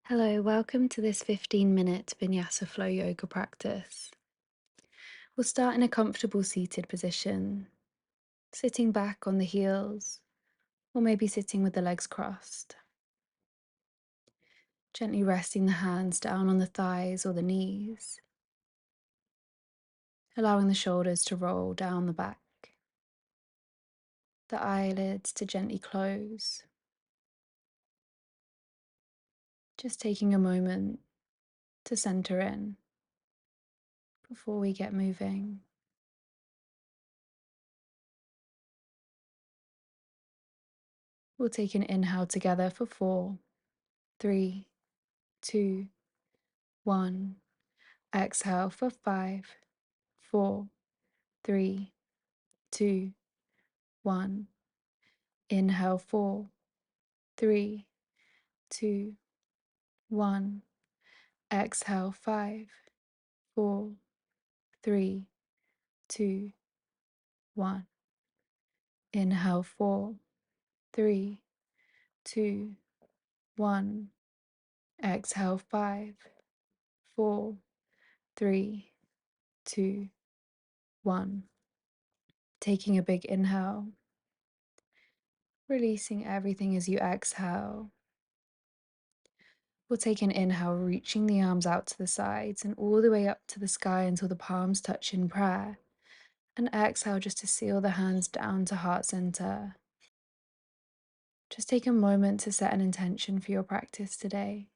Hello, welcome to this 15-minute Vinyasa flow yoga practice. We'll start in a comfortable seated position, sitting back on the heels, or maybe sitting with the legs crossed. Gently resting the hands down on the thighs or the knees, allowing the shoulders to roll down the back, the eyelids to gently close. Just taking a moment to center in before we get moving. We'll take an inhale together for 4, 3, 2, 1. Exhale for 5, 4, 3, 2, 1. Inhale 4, 3, 2, 1. Exhale 5, 4, 3, 2, 1. Inhale 4, 3, 2, 1. Exhale 5, 4, 3, 2, 1. Taking a big inhale, releasing everything as you exhale. We'll take an inhale, reaching the arms out to the sides and all the way up to the sky until the palms touch in prayer. And exhale just to seal the hands down to heart center. Just take a moment to set an intention for your practice today.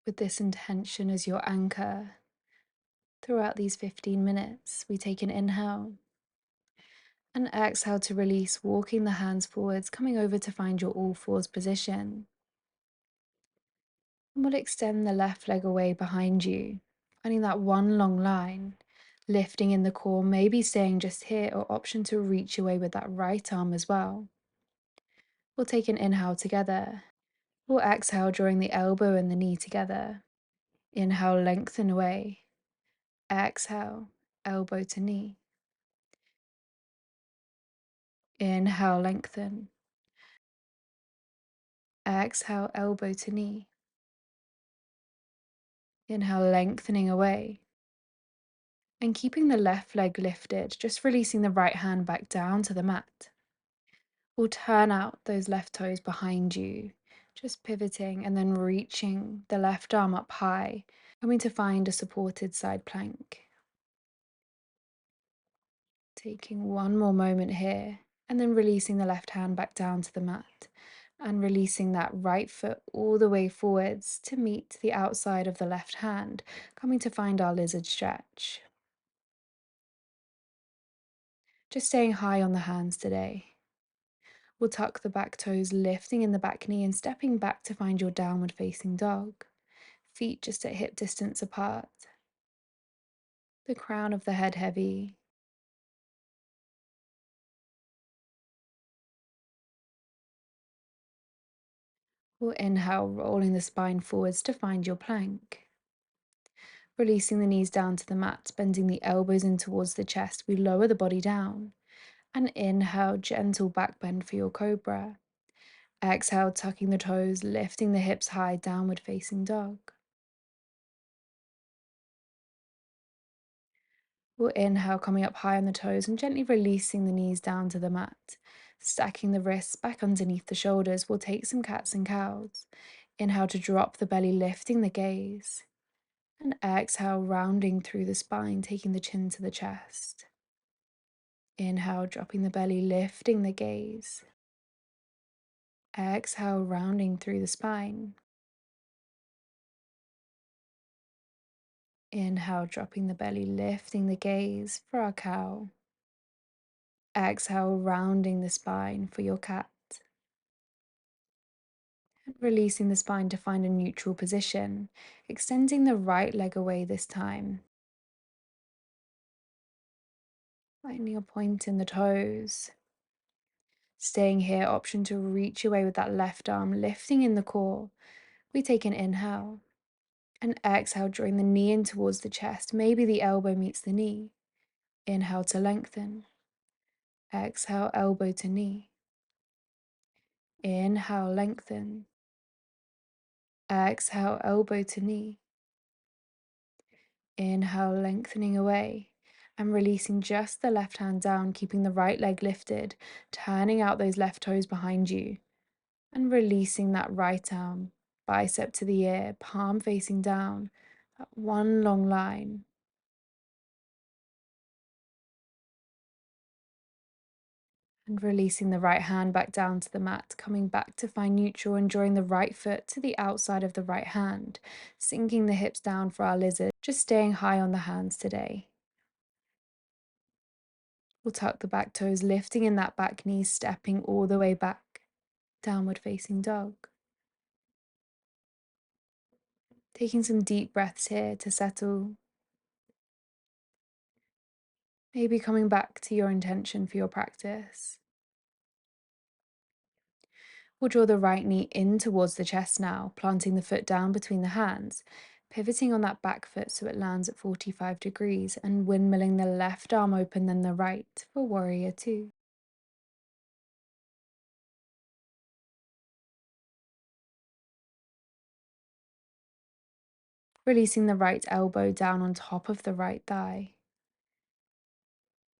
With this intention as your anchor, throughout these 15 minutes, we take an inhale and exhale to release, walking the hands forwards, coming over to find your all fours position. And we'll extend the left leg away behind you, finding that one long line, lifting in the core, maybe staying just here, or option to reach away with that right arm as well. We'll take an inhale together. We'll exhale, drawing the elbow and the knee together. Inhale, lengthen away. Exhale, elbow to knee. Inhale, lengthen. Exhale, elbow to knee. Inhale, lengthening away. And keeping the left leg lifted, just releasing the right hand back down to the mat. We'll turn out those left toes behind you, just pivoting and then reaching the left arm up high, coming to find a supported side plank. Taking one more moment here, and then releasing the left hand back down to the mat, and releasing that right foot all the way forwards to meet the outside of the left hand, coming to find our lizard stretch. Just staying high on the hands today. We'll tuck the back toes, lifting in the back knee and stepping back to find your downward facing dog. Feet just at hip distance apart. The crown of the head heavy. We'll inhale, rolling the spine forwards to find your plank. Releasing the knees down to the mat, bending the elbows in towards the chest, we lower the body down. And inhale, gentle back bend for your cobra. Exhale, tucking the toes, lifting the hips high, downward facing dog. We'll inhale, coming up high on the toes and gently releasing the knees down to the mat. Stacking the wrists back underneath the shoulders, we'll take some cats and cows. Inhale to drop the belly, lifting the gaze. And exhale, rounding through the spine, taking the chin to the chest. Inhale, dropping the belly, lifting the gaze. Exhale, rounding through the spine. Inhale, dropping the belly, lifting the gaze for our cow. Exhale, rounding the spine for your cat. Releasing the spine to find a neutral position, extending the right leg away this time. Finding a point in the toes. Staying here, option to reach away with that left arm, lifting in the core. We take an inhale. And exhale, drawing the knee in towards the chest. Maybe the elbow meets the knee. Inhale to lengthen. Exhale, elbow to knee. Inhale, lengthen. Exhale, elbow to knee. Inhale, lengthening away and releasing just the left hand down, keeping the right leg lifted, turning out those left toes behind you and releasing that right arm, bicep to the ear, palm facing down, that one long line. And releasing the right hand back down to the mat, coming back to find neutral and drawing the right foot to the outside of the right hand, sinking the hips down for our lizard, just staying high on the hands today. We'll tuck the back toes, lifting in that back knee, stepping all the way back, downward facing dog. Taking some deep breaths here to settle, maybe coming back to your intention for your practice. We'll draw the right knee in towards the chest now, planting the foot down between the hands, pivoting on that back foot so it lands at 45 degrees and windmilling the left arm open then the right for warrior two. Releasing the right elbow down on top of the right thigh.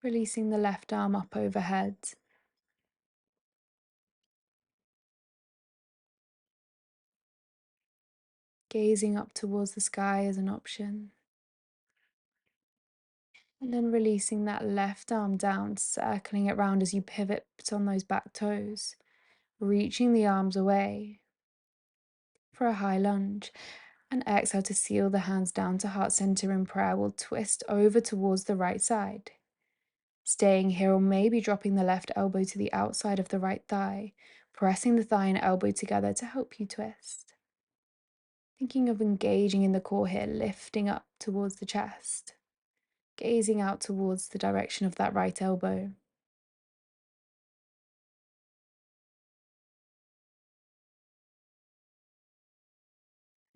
Releasing the left arm up overhead. Gazing up towards the sky as an option. And then releasing that left arm down, circling it round as you pivot on those back toes. Reaching the arms away for a high lunge. And exhale to seal the hands down to heart center in prayer. We'll twist over towards the right side. Staying here or maybe dropping the left elbow to the outside of the right thigh, pressing the thigh and elbow together to help you twist. Thinking of engaging in the core here, lifting up towards the chest, gazing out towards the direction of that right elbow.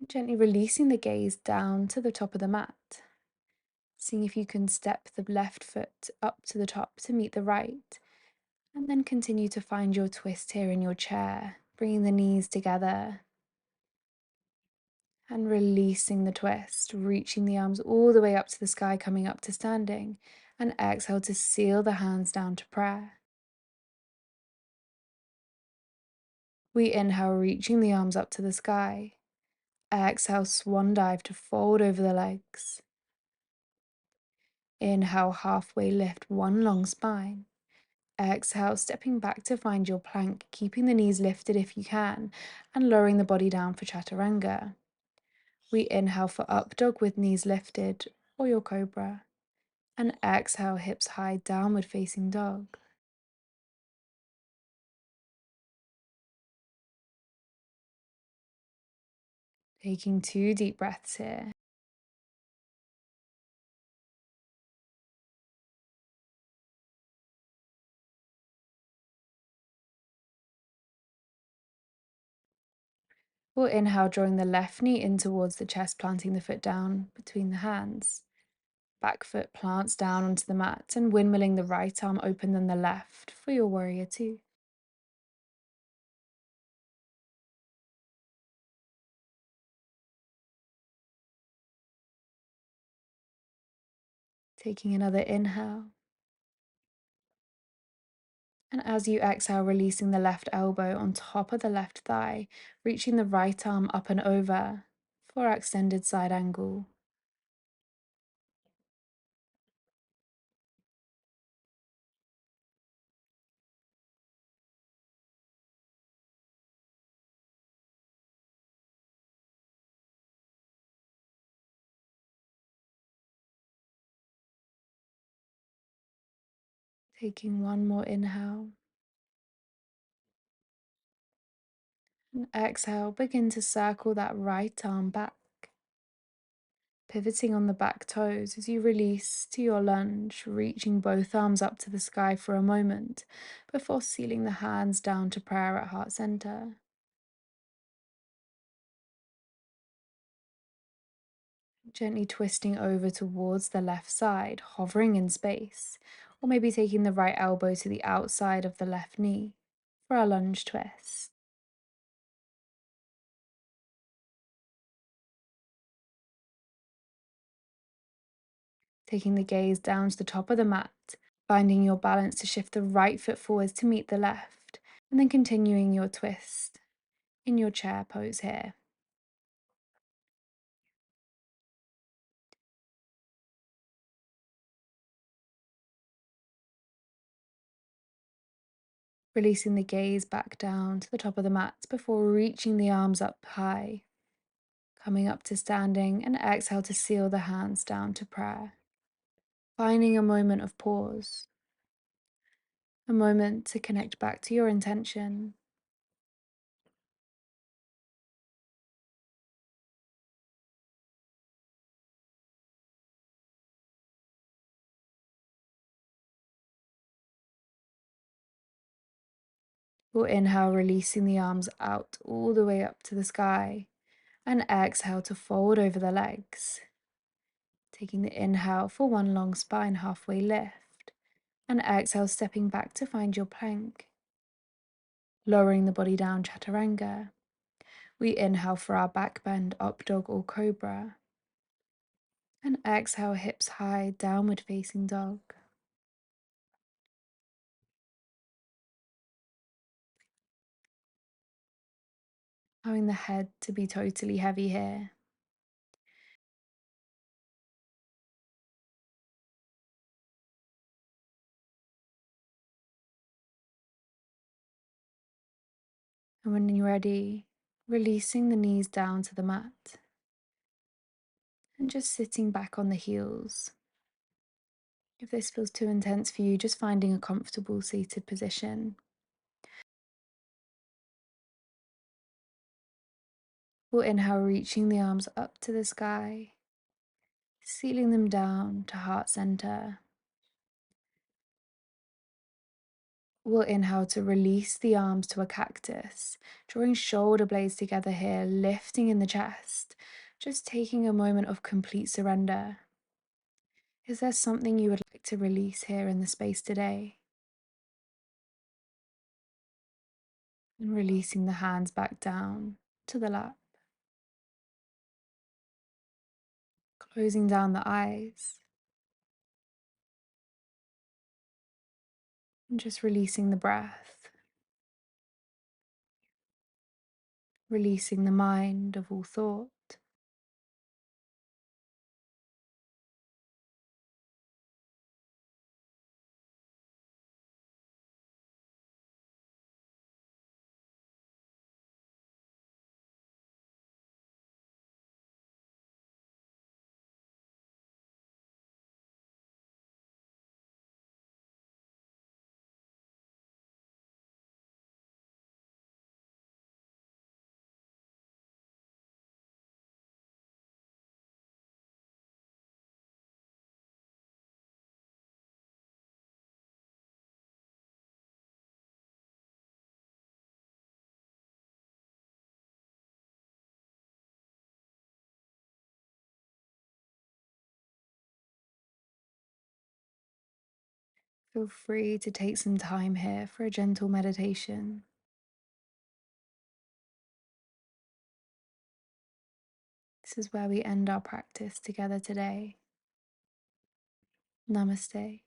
Gently releasing the gaze down to the top of the mat. Seeing if you can step the left foot up to the top to meet the right, and then continue to find your twist here in your chair, bringing the knees together and releasing the twist, reaching the arms all the way up to the sky, coming up to standing, and exhale to seal the hands down to prayer. We inhale, reaching the arms up to the sky. Exhale, swan dive to fold over the legs. Inhale, halfway lift, one long spine. Exhale, stepping back to find your plank, keeping the knees lifted if you can, and lowering the body down for chaturanga. We inhale for up dog with knees lifted, or your cobra. And exhale, hips high, downward facing dog. Taking 2 deep breaths here. We'll inhale, drawing the left knee in towards the chest, planting the foot down between the hands. Back foot plants down onto the mat and windmilling the right arm open than the left for your warrior two. Taking another inhale. And as you exhale, releasing the left elbow on top of the left thigh, reaching the right arm up and over for our extended side angle. Taking one more inhale. And exhale, begin to circle that right arm back, pivoting on the back toes as you release to your lunge, reaching both arms up to the sky for a moment before sealing the hands down to prayer at heart center. Gently twisting over towards the left side, hovering in space, or maybe taking the right elbow to the outside of the left knee for our lunge twist. taking the gaze down to the top of the mat, finding your balance to shift the right foot forwards to meet the left, and then continuing your twist in your chair pose here. Releasing the gaze back down to the top of the mat before reaching the arms up high, coming up to standing, and exhale to seal the hands down to prayer. Finding a moment of pause, a moment to connect back to your intention. We'll inhale, releasing the arms out all the way up to the sky, and exhale to fold over the legs. Taking the inhale for one long spine halfway lift, and exhale, stepping back to find your plank. Lowering the body down, chaturanga. We inhale for our back bend, up dog or cobra. And exhale, hips high, downward facing dog. Allowing the head to be totally heavy here. And when you're ready, releasing the knees down to the mat. And just sitting back on the heels. If this feels too intense for you, just finding a comfortable seated position. We'll inhale, reaching the arms up to the sky, sealing them down to heart center. We'll inhale to release the arms to a cactus, drawing shoulder blades together here, lifting in the chest, just taking a moment of complete surrender. Is there something you would like to release here in the space today? And releasing the hands back down to the lap, closing down the eyes, and just releasing the breath, releasing the mind of all thought. Feel free to take some time here for a gentle meditation. This is where we end our practice together today. Namaste.